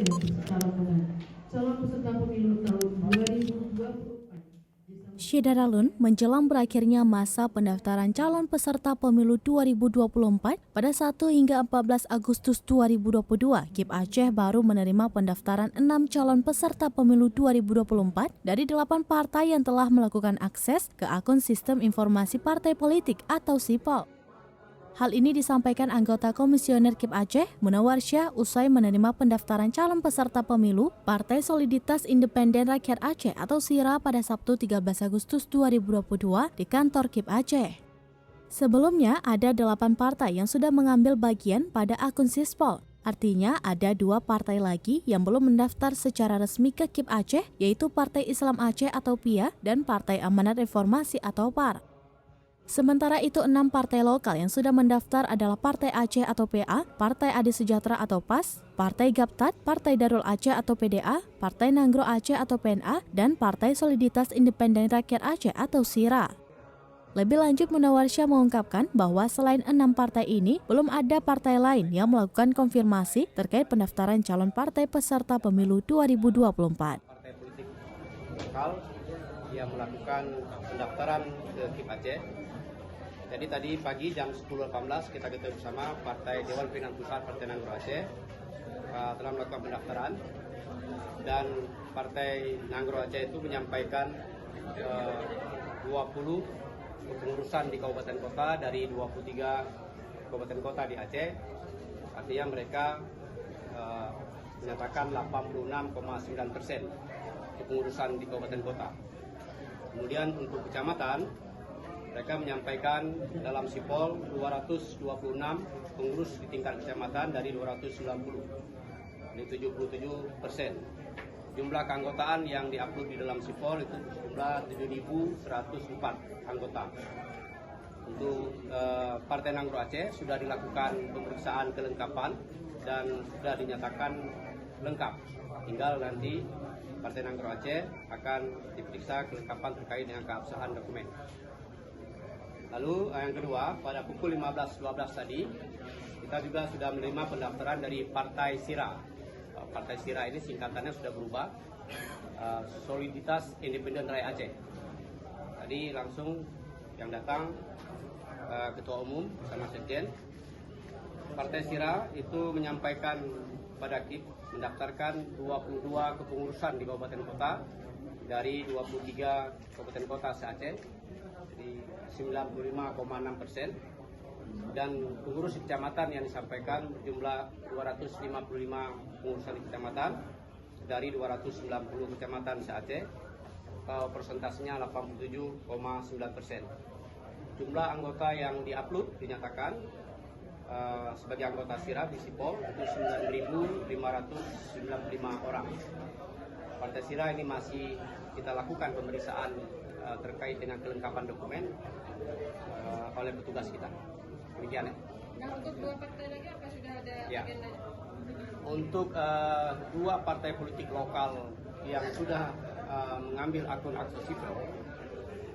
calon peserta pemilu tahun 2024. Syedaralun menjelang berakhirnya masa pendaftaran calon peserta pemilu 2024 pada 1 hingga 14 Agustus 2022, KIP Aceh baru menerima pendaftaran 6 calon peserta pemilu 2024 dari 8 partai yang telah melakukan akses ke akun Sistem Informasi Partai Politik atau SIPOL. Hal ini disampaikan anggota Komisioner KIP Aceh, Munawarsyah, usai menerima pendaftaran calon peserta pemilu Partai Soliditas Independen Rakyat Aceh atau SIRA pada Sabtu 13 Agustus 2022 di kantor KIP Aceh. Sebelumnya, ada 8 partai yang sudah mengambil bagian pada akun SIPOL. Artinya, ada 2 partai lagi yang belum mendaftar secara resmi ke KIP Aceh, yaitu Partai Islam Aceh atau PIA dan Partai Amanat Reformasi atau PAR. Sementara itu, 6 partai lokal yang sudah mendaftar adalah Partai Aceh atau PA, Partai Adi Sejahtera atau PAS, Partai Gaptat, Partai Darul Aceh atau PDA, Partai Nanggro Aceh atau PNA, dan Partai Soliditas Independen Rakyat Aceh atau SIRA. Lebih lanjut, Munawarsyah mengungkapkan bahwa selain 6 partai ini, belum ada partai lain yang melakukan konfirmasi terkait pendaftaran calon partai peserta pemilu 2024. Partai politik lokal yang melakukan pendaftaran ke KIP Aceh. Jadi tadi pagi jam 10.18 kita ketahui bersama Partai Dewan Pimpinan Pusat Partai Nanggro Aceh telah melakukan pendaftaran, dan Partai Nanggro Aceh itu menyampaikan 20 kepengurusan di kabupaten kota dari 23 kabupaten kota di Aceh. Artinya mereka menyatakan 86,9% kepengurusan di kabupaten kota. Kemudian untuk kecamatan, mereka menyampaikan dalam SIPOL 226 pengurus di tingkat kecamatan dari 290, ini 77%. Jumlah keanggotaan yang diupload di dalam SIPOL itu jumlah 7.104 anggota. Untuk Partai Nanggro Aceh sudah dilakukan pemeriksaan kelengkapan dan sudah dinyatakan lengkap. Tinggal nanti Partai Nanggro Aceh akan diperiksa kelengkapan terkait dengan keabsahan dokumen. Lalu yang kedua, pada pukul 15.12 tadi, kita juga sudah menerima pendaftaran dari Partai SIRA. Partai SIRA ini singkatannya sudah berubah, Soliditas Independen Rakyat Aceh. Tadi langsung yang datang Ketua Umum bersama Sekjen. Partai SIRA itu menyampaikan pada KIP mendaftarkan 22 kepengurusan di kabupaten kota dari 23 kabupaten kota se-Aceh, jadi 95,6%, dan pengurus di kecamatan yang disampaikan jumlah 255 pengurusan di kecamatan dari 290 kecamatan se-Aceh, atau persentasenya 87,9%. Jumlah anggota yang diupload dinyatakan sebagai anggota SIRA di SIPOL itu 9.595 orang. Partai SIRA ini masih kita lakukan pemeriksaan terkait dengan kelengkapan dokumen oleh petugas kita. Demikian ya. Nah, untuk 2 partai lagi apa sudah ada agenda? Untuk 2 partai politik lokal yang sudah mengambil akun akses sipol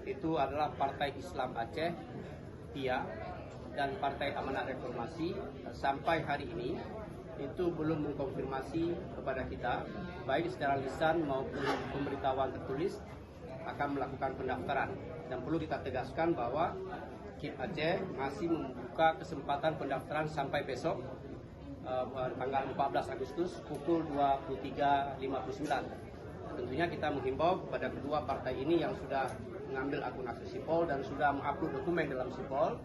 itu adalah Partai Islam Aceh, PIA, dan Partai Amanat Reformasi. Sampai hari ini itu belum mengkonfirmasi kepada kita, baik secara lisan maupun pemberitahuan tertulis, akan melakukan pendaftaran. Dan perlu kita tegaskan bahwa KIP Aceh masih membuka kesempatan pendaftaran sampai besok, tanggal 14 Agustus pukul 23.59. Tentunya kita menghimbau kepada kedua partai ini yang sudah mengambil akun akses SIPOL dan sudah mengupload dokumen dalam SIPOL,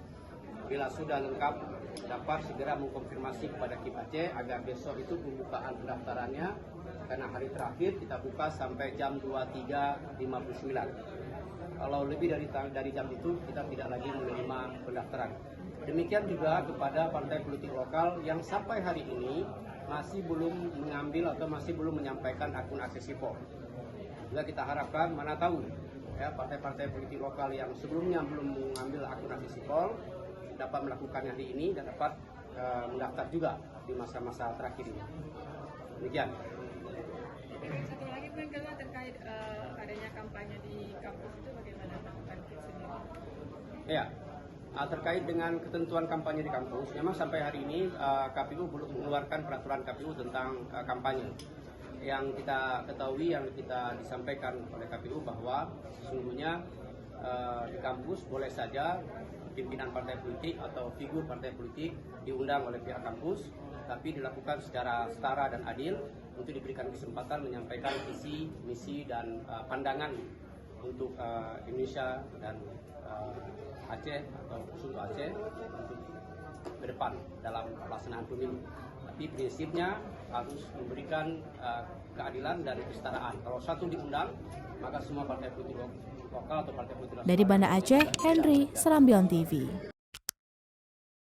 bila sudah lengkap dapat segera mengkonfirmasi kepada KIP Aceh agar besok itu pembukaan pendaftarannya, karena hari terakhir kita buka sampai jam 23.59. Kalau lebih dari jam itu kita tidak lagi menerima pendaftaran. Demikian juga kepada partai politik lokal yang sampai hari ini masih belum mengambil atau masih belum menyampaikan akun akses SIPOL. Juga kita harapkan, mana tahu ya, partai-partai politik lokal yang sebelumnya belum mengambil akun akses SIPOL dapat melakukannya hari ini dan dapat mendaftar juga di masa-masa terakhir ini. Demikian. Satu lagi peningkatan terkait adanya kampanye di kampus itu bagaimana melakukan KIP sendiri? Ya, Terkait dengan ketentuan kampanye di kampus, memang sampai hari ini KPU belum mengeluarkan peraturan KPU tentang kampanye. Yang kita ketahui, yang kita disampaikan oleh KPU bahwa sesungguhnya di kampus boleh saja pimpinan partai politik atau figur partai politik diundang oleh pihak kampus, tapi dilakukan secara setara dan adil untuk diberikan kesempatan menyampaikan visi, misi, dan pandangan untuk Indonesia dan Aceh atau khusus Aceh untuk ke depan dalam pelaksanaan pemilu. Tapi prinsipnya harus memberikan keadilan dan kesetaraan. Kalau satu diundang, maka semua partai politik lokal atau partai politik nasional. Dari Banda Aceh, Henry, Serambion TV.